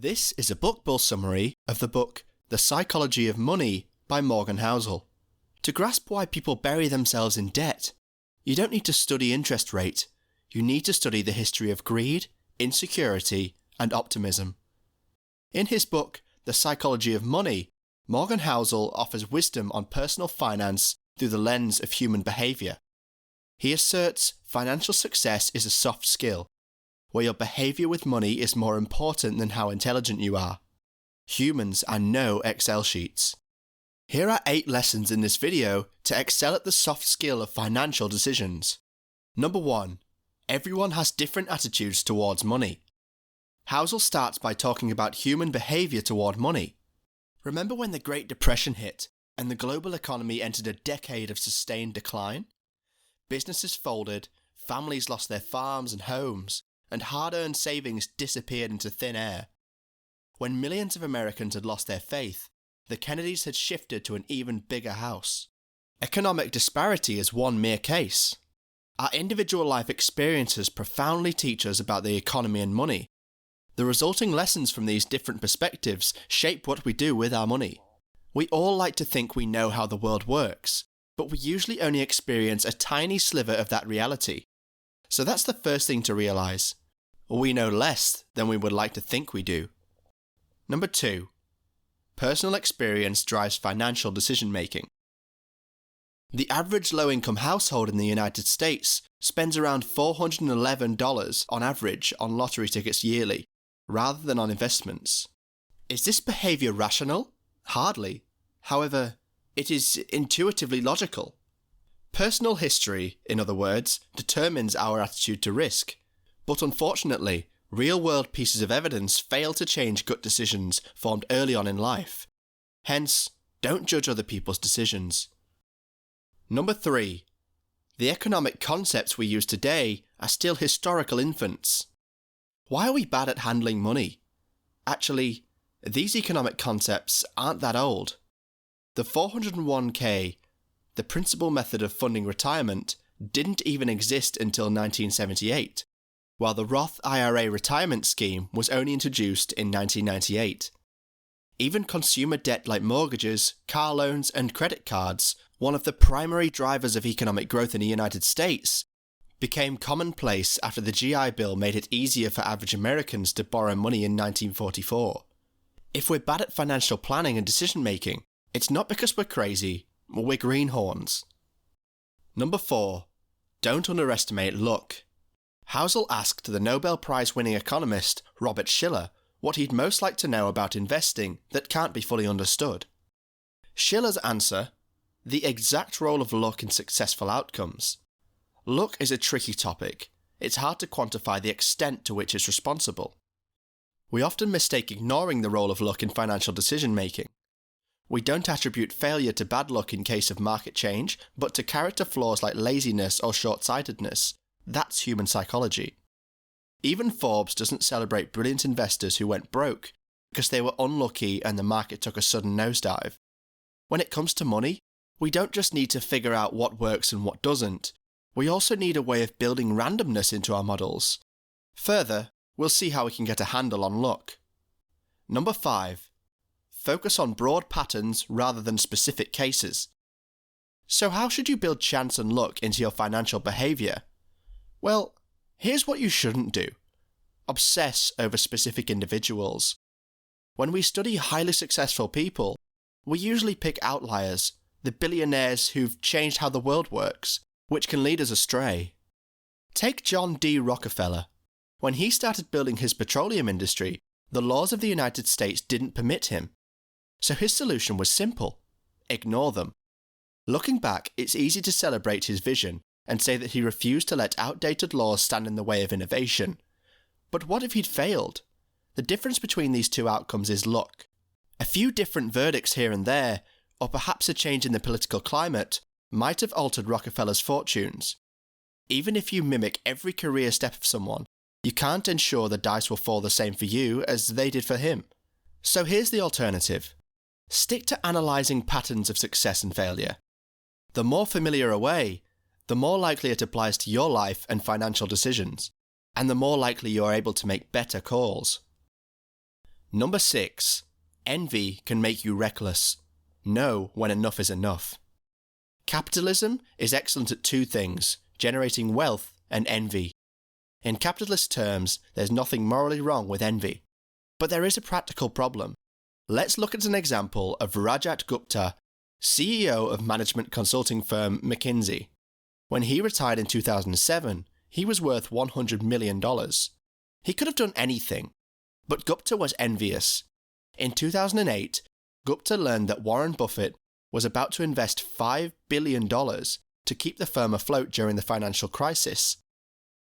This is a book bull summary of the book The Psychology of Money by Morgan Housel. To grasp why people bury themselves in debt, you don't need to study interest rate, you need to study the history of greed, insecurity, and optimism. In his book The Psychology of Money, Morgan Housel offers wisdom on personal finance through the lens of human behaviour. He asserts financial success is a soft skill, where your behaviour with money is more important than how intelligent you are. Humans are no Excel sheets. Here are 8 lessons in this video to excel at the soft skill of financial decisions. Number 1. Everyone has different attitudes towards money. Housel starts by talking about human behaviour toward money. Remember when the Great Depression hit and the global economy entered a decade of sustained decline? Businesses folded, families lost their farms and homes, and hard-earned savings disappeared into thin air. When millions of Americans had lost their faith, the Kennedys had shifted to an even bigger house. Economic disparity is one mere case. Our individual life experiences profoundly teach us about the economy and money. The resulting lessons from these different perspectives shape what we do with our money. We all like to think we know how the world works, but we usually only experience a tiny sliver of that reality. So that's the first thing to realise. We know less than we would like to think we do. Number 2. Personal experience drives financial decision-making. The average low-income household in the United States spends around $411 on average on lottery tickets yearly, rather than on investments. Is this behaviour rational? Hardly. However, it is intuitively logical. Personal history, in other words, determines our attitude to risk. But unfortunately, real-world pieces of evidence fail to change gut decisions formed early on in life. Hence, don't judge other people's decisions. Number 3. The economic concepts we use today are still historical infants. Why are we bad at handling money? Actually, these economic concepts aren't that old. The 401k, the principal method of funding retirement, didn't even exist until 1978, while the Roth IRA retirement scheme was only introduced in 1998. Even consumer debt like mortgages, car loans, and credit cards, one of the primary drivers of economic growth in the United States, became commonplace after the GI Bill made it easier for average Americans to borrow money in 1944. If we're bad at financial planning and decision-making, it's not because we're crazy, we're greenhorns. Number 4. Don't underestimate luck. Housel asked the Nobel Prize-winning economist Robert Shiller what he'd most like to know about investing that can't be fully understood. Shiller's answer: the exact role of luck in successful outcomes. Luck is a tricky topic. It's hard to quantify the extent to which it's responsible. We often mistake ignoring the role of luck in financial decision-making. We don't attribute failure to bad luck in case of market change, but to character flaws like laziness or short-sightedness. That's human psychology. Even Forbes doesn't celebrate brilliant investors who went broke because they were unlucky and the market took a sudden nosedive. When it comes to money, we don't just need to figure out what works and what doesn't. We also need a way of building randomness into our models. Further, we'll see how we can get a handle on luck. Number 5. Focus on broad patterns rather than specific cases. So how should you build chance and luck into your financial behaviour? Well, here's what you shouldn't do. Obsess over specific individuals. When we study highly successful people, we usually pick outliers, the billionaires who've changed how the world works, which can lead us astray. Take John D. Rockefeller. When he started building his petroleum industry, the laws of the United States didn't permit him. So his solution was simple: ignore them. Looking back, it's easy to celebrate his vision and say that he refused to let outdated laws stand in the way of innovation. But what if he'd failed? The difference between these two outcomes is luck. A few different verdicts here and there, or perhaps a change in the political climate, might have altered Rockefeller's fortunes. Even if you mimic every career step of someone, you can't ensure the dice will fall the same for you as they did for him. So here's the alternative. Stick to analysing patterns of success and failure. The more familiar a way, the more likely it applies to your life and financial decisions, and the more likely you are able to make better calls. Number 6. Envy can make you reckless. Know when enough is enough. Capitalism is excellent at two things: generating wealth and envy. In capitalist terms, there's nothing morally wrong with envy. But there is a practical problem. Let's look at an example of Rajat Gupta, CEO of management consulting firm McKinsey. When he retired in 2007, he was worth $100 million. He could have done anything, but Gupta was envious. In 2008, Gupta learned that Warren Buffett was about to invest $5 billion to keep the firm afloat during the financial crisis.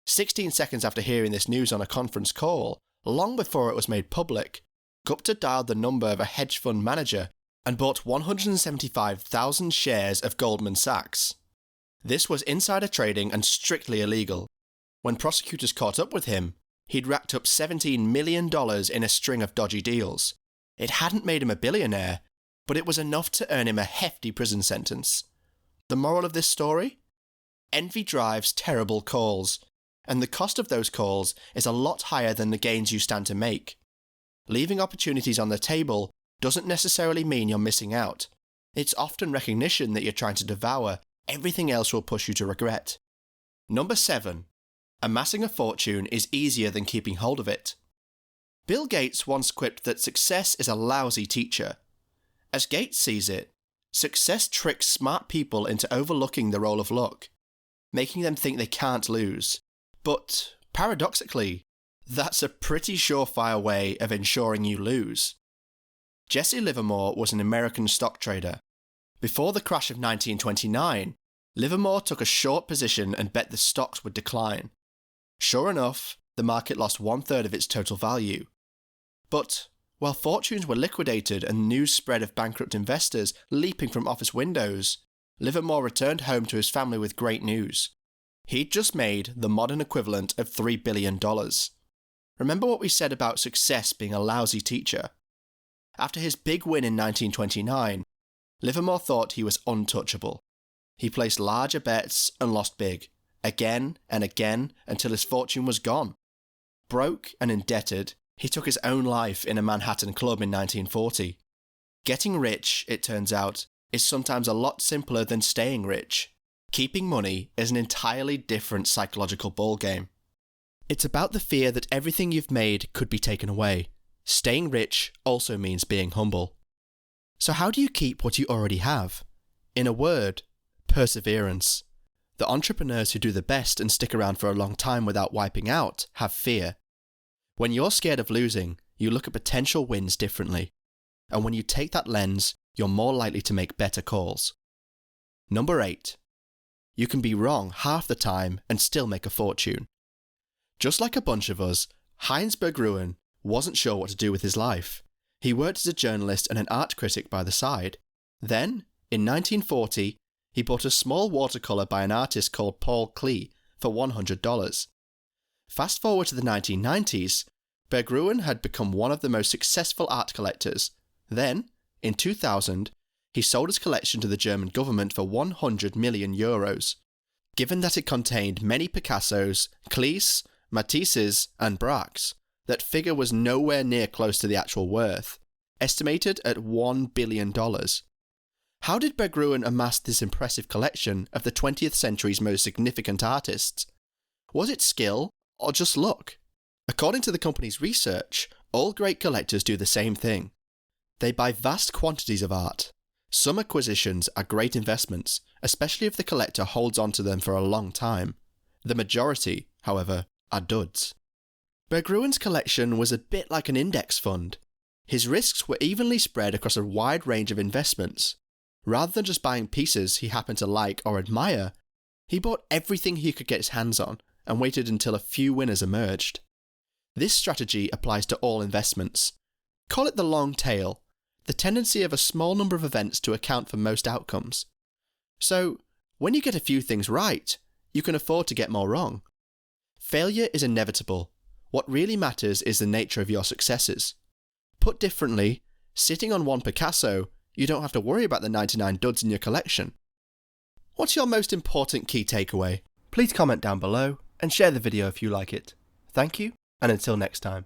16 seconds after hearing this news on a conference call, long before it was made public, Gupta dialed the number of a hedge fund manager and bought 175,000 shares of Goldman Sachs. This was insider trading and strictly illegal. When prosecutors caught up with him, he'd racked up $17 million in a string of dodgy deals. It hadn't made him a billionaire, but it was enough to earn him a hefty prison sentence. The moral of this story? Envy drives terrible calls, and the cost of those calls is a lot higher than the gains you stand to make. Leaving opportunities on the table doesn't necessarily mean you're missing out. It's often recognition that you're trying to devour. Everything else will push you to regret. Number 7. Amassing a fortune is easier than keeping hold of it. Bill Gates once quipped that success is a lousy teacher. As Gates sees it, success tricks smart people into overlooking the role of luck, making them think they can't lose. But, paradoxically, that's a pretty surefire way of ensuring you lose. Jesse Livermore was an American stock trader. Before the crash of 1929, Livermore took a short position and bet the stocks would decline. Sure enough, the market lost 1/3 of its total value. But, while fortunes were liquidated and news spread of bankrupt investors leaping from office windows, Livermore returned home to his family with great news. He'd just made the modern equivalent of $3 billion. Remember what we said about success being a lousy teacher? After his big win in 1929, Livermore thought he was untouchable. He placed larger bets and lost big, again and again until his fortune was gone. Broke and indebted, he took his own life in a Manhattan club in 1940. Getting rich, it turns out, is sometimes a lot simpler than staying rich. Keeping money is an entirely different psychological ballgame. It's about the fear that everything you've made could be taken away. Staying rich also means being humble. So how do you keep what you already have? In a word, perseverance. The entrepreneurs who do the best and stick around for a long time without wiping out have fear. When you're scared of losing, you look at potential wins differently. And when you take that lens, you're more likely to make better calls. Number 8. You can be wrong half the time and still make a fortune. Just like a bunch of us, Heinz Berggruen wasn't sure what to do with his life. He worked as a journalist and an art critic by the side. Then, in 1940, he bought a small watercolour by an artist called Paul Klee for $100. Fast forward to the 1990s, Berggruen had become one of the most successful art collectors. Then, in 2000, he sold his collection to the German government for €100 million. Given that it contained many Picassos, Klees, Matisses and Braques, that figure was nowhere near close to the actual worth, estimated at $1 billion. How did Berggruen amass this impressive collection of the 20th century's most significant artists? Was it skill or just luck? According to the company's research, all great collectors do the same thing. They buy vast quantities of art. Some acquisitions are great investments, especially if the collector holds on to them for a long time. The majority, however, are duds. Berggruen's collection was a bit like an index fund. His risks were evenly spread across a wide range of investments. Rather than just buying pieces he happened to like or admire, he bought everything he could get his hands on and waited until a few winners emerged. This strategy applies to all investments. Call it the long tail, the tendency of a small number of events to account for most outcomes. So, when you get a few things right, you can afford to get more wrong. Failure is inevitable. What really matters is the nature of your successes. Put differently, sitting on one Picasso, you don't have to worry about the 99 duds in your collection. What's your most important key takeaway? Please comment down below and share the video if you like it. Thank you, and until next time.